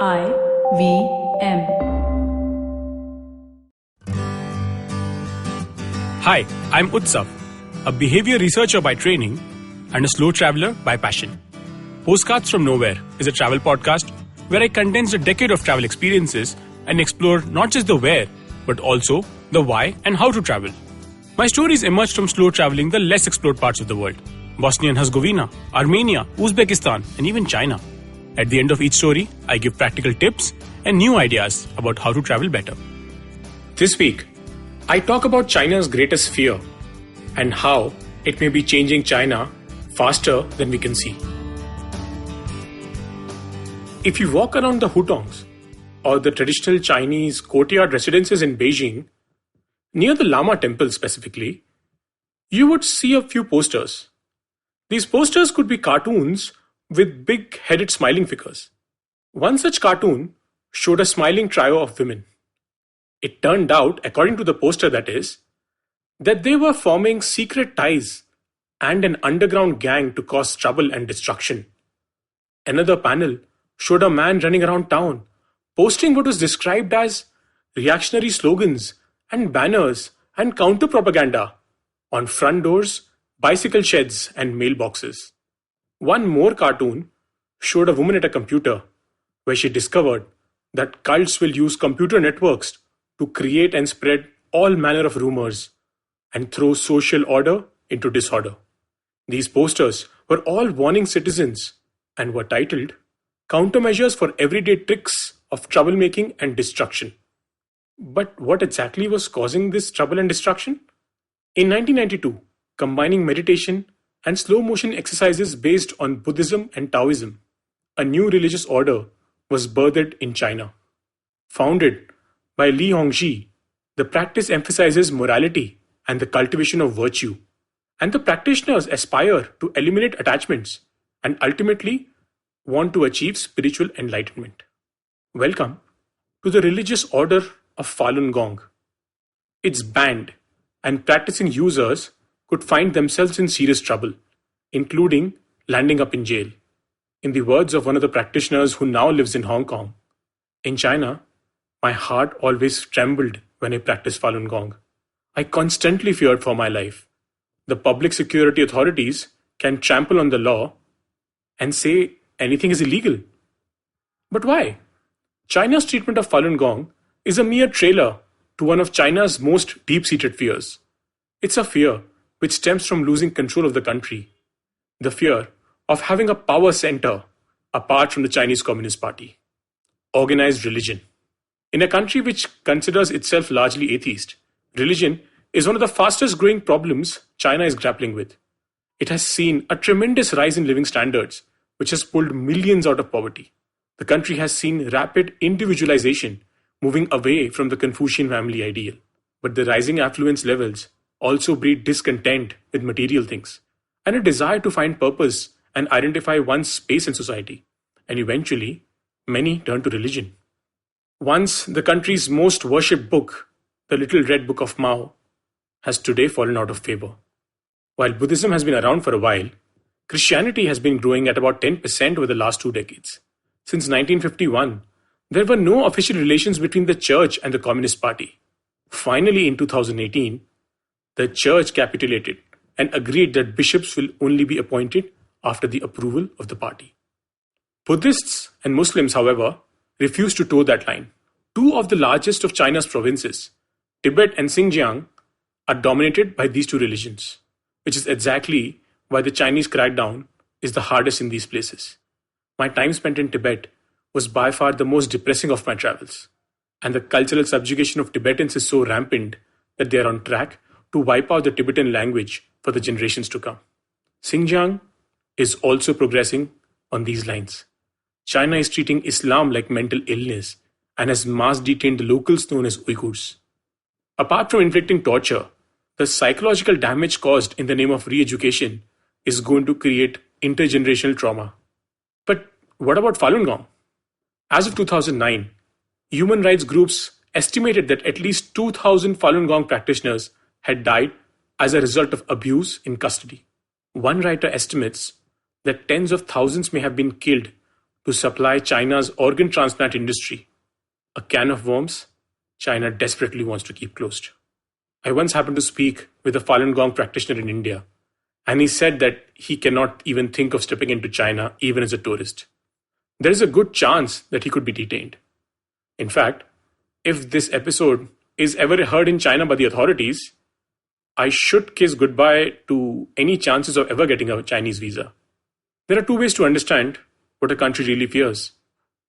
I-V-M. Hi, I'm Utsav, a behavior researcher by training and a slow traveler by passion. Postcards from Nowhere is a travel podcast where I condense a decade of travel experiences and explore not just the where, but also the why and how to travel. My stories emerged from slow traveling the less explored parts of the world: Bosnia and Herzegovina, Armenia, Uzbekistan, and even China. At the end of each story, I give practical tips and new ideas about how to travel better. This week, I talk about China's greatest fear and how it may be changing China faster than we can see. If you walk around the hutongs, or the traditional Chinese courtyard residences in Beijing, near the Lama temple specifically, you would see a few posters. These posters could be cartoons with big-headed smiling figures. One such cartoon showed a smiling trio of women. It turned out, according to the poster that is, that they were forming secret ties and an underground gang to cause trouble and destruction. Another panel showed a man running around town, posting what was described as reactionary slogans and banners and counter-propaganda on front doors, bicycle sheds and mailboxes. One more cartoon showed a woman at a computer where she discovered that cults will use computer networks to create and spread all manner of rumors and throw social order into disorder. These posters were all warning citizens and were titled Countermeasures for Everyday Tricks of Troublemaking and Destruction. But what exactly was causing this trouble and destruction? In 1992, combining meditation and slow motion exercises based on Buddhism and Taoism, a new religious order was birthed in China. Founded by Li Hongzhi, the practice emphasizes morality and the cultivation of virtue, and the practitioners aspire to eliminate attachments and ultimately want to achieve spiritual enlightenment. Welcome to the religious order of Falun Gong. It's banned, and practicing users could find themselves in serious trouble, including landing up in jail. In the words of one of the practitioners who now lives in Hong Kong, in China, my heart always trembled when I practiced Falun Gong. I constantly feared for my life. The public security authorities can trample on the law and say anything is illegal. But why? China's treatment of Falun Gong is a mere trailer to one of China's most deep-seated fears. It's a fear which stems from losing control of the country. The fear of having a power center apart from the Chinese Communist Party. Organized religion. In a country which considers itself largely atheist, religion is one of the fastest growing problems China is grappling with. It has seen a tremendous rise in living standards, which has pulled millions out of poverty. The country has seen rapid individualization, moving away from the Confucian family ideal. But the rising affluence levels also breed discontent with material things, and a desire to find purpose and identify one's space in society. And eventually, many turn to religion. Once the country's most worshipped book, the Little Red Book of Mao, has today fallen out of favor. While Buddhism has been around for a while, Christianity has been growing at about 10% over the last 2 decades. Since 1951, there were no official relations between the church and the Communist Party. Finally, in 2018, the church capitulated and agreed that bishops will only be appointed after the approval of the party. Buddhists and Muslims, however, refuse to toe that line. 2 of the largest of China's provinces, Tibet and Xinjiang, are dominated by these 2 religions, which is exactly why the Chinese crackdown is the hardest in these places. My time spent in Tibet was by far the most depressing of my travels, and the cultural subjugation of Tibetans is so rampant that they are on track to wipe out the Tibetan language for the generations to come. Xinjiang is also progressing on these lines. China is treating Islam like mental illness and has mass detained the locals known as Uyghurs. Apart from inflicting torture, the psychological damage caused in the name of re-education is going to create intergenerational trauma. But what about Falun Gong? As of 2009, human rights groups estimated that at least 2,000 Falun Gong practitioners had died as a result of abuse in custody. One writer estimates that tens of thousands may have been killed to supply China's organ transplant industry, a can of worms China desperately wants to keep closed. I once happened to speak with a Falun Gong practitioner in India, and he said that he cannot even think of stepping into China even as a tourist. There is a good chance that he could be detained. In fact, if this episode is ever heard in China by the authorities, I should kiss goodbye to any chances of ever getting a Chinese visa. There are two ways to understand what a country really fears.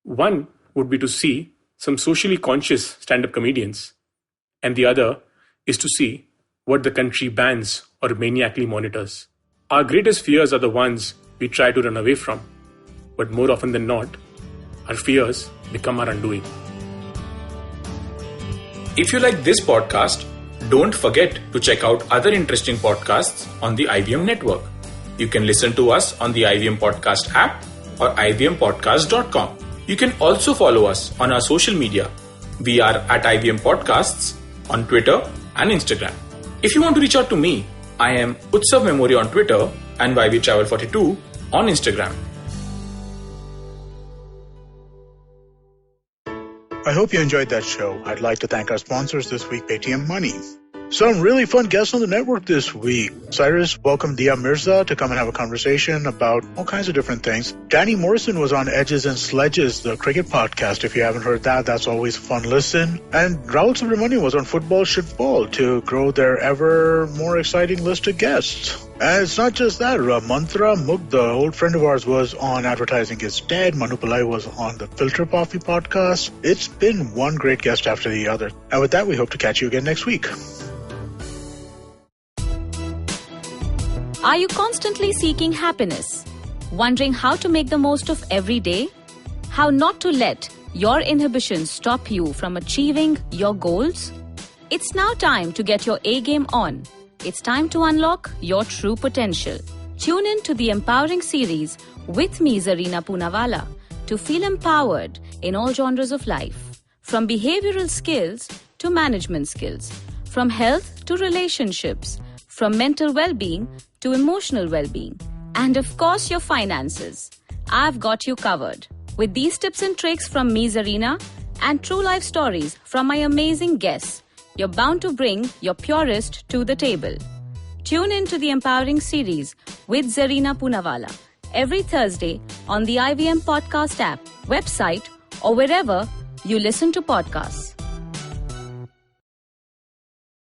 One would be to see some socially conscious stand-up comedians, and the other is to see what the country bans or maniacally monitors. Our greatest fears are the ones we try to run away from, but more often than not, our fears become our undoing. If you like this podcast, don't forget to check out other interesting podcasts on the IVM network. You can listen to us on the IVM Podcast app or ivmpodcast.com. You can also follow us on our social media. We are at IVM Podcasts on Twitter and Instagram. If you want to reach out to me, I am Utsav Mamoria on Twitter and YVTravel42 on Instagram. I hope you enjoyed that show. I'd like to thank our sponsors this week, Paytm Money. Some really fun guests on the network this week. Cyrus welcomed Dia Mirza to come and have a conversation about all kinds of different things. Danny Morrison was on Edges and Sledges, the cricket podcast. If you haven't heard that, that's always a fun listen. And Rahul Subramanian was on Football Shitball to grow their ever more exciting list of guests. And it's not just that. Mantra Mugdha, an old friend of ours, was on Advertising is Dead. Manu Pillai was on the Filter Coffee podcast. It's been one great guest after the other. And with that, we hope to catch you again next week. Are you constantly seeking happiness? Wondering how to make the most of every day? How not to let your inhibitions stop you from achieving your goals? It's now time to get your A game on. It's time to unlock your true potential. Tune in to the Empowering series with me, Zarina Poonawalla, to feel empowered in all genres of life. From behavioral skills to management skills. From health to relationships. From mental well-being to emotional well-being. And of course, your finances. I've got you covered. With these tips and tricks from me, Zarina, and true life stories from my amazing guests, you're bound to bring your purest to the table. Tune in to the Empowering series with Zarina Poonawalla every Thursday on the IVM Podcast app, website, or wherever you listen to podcasts.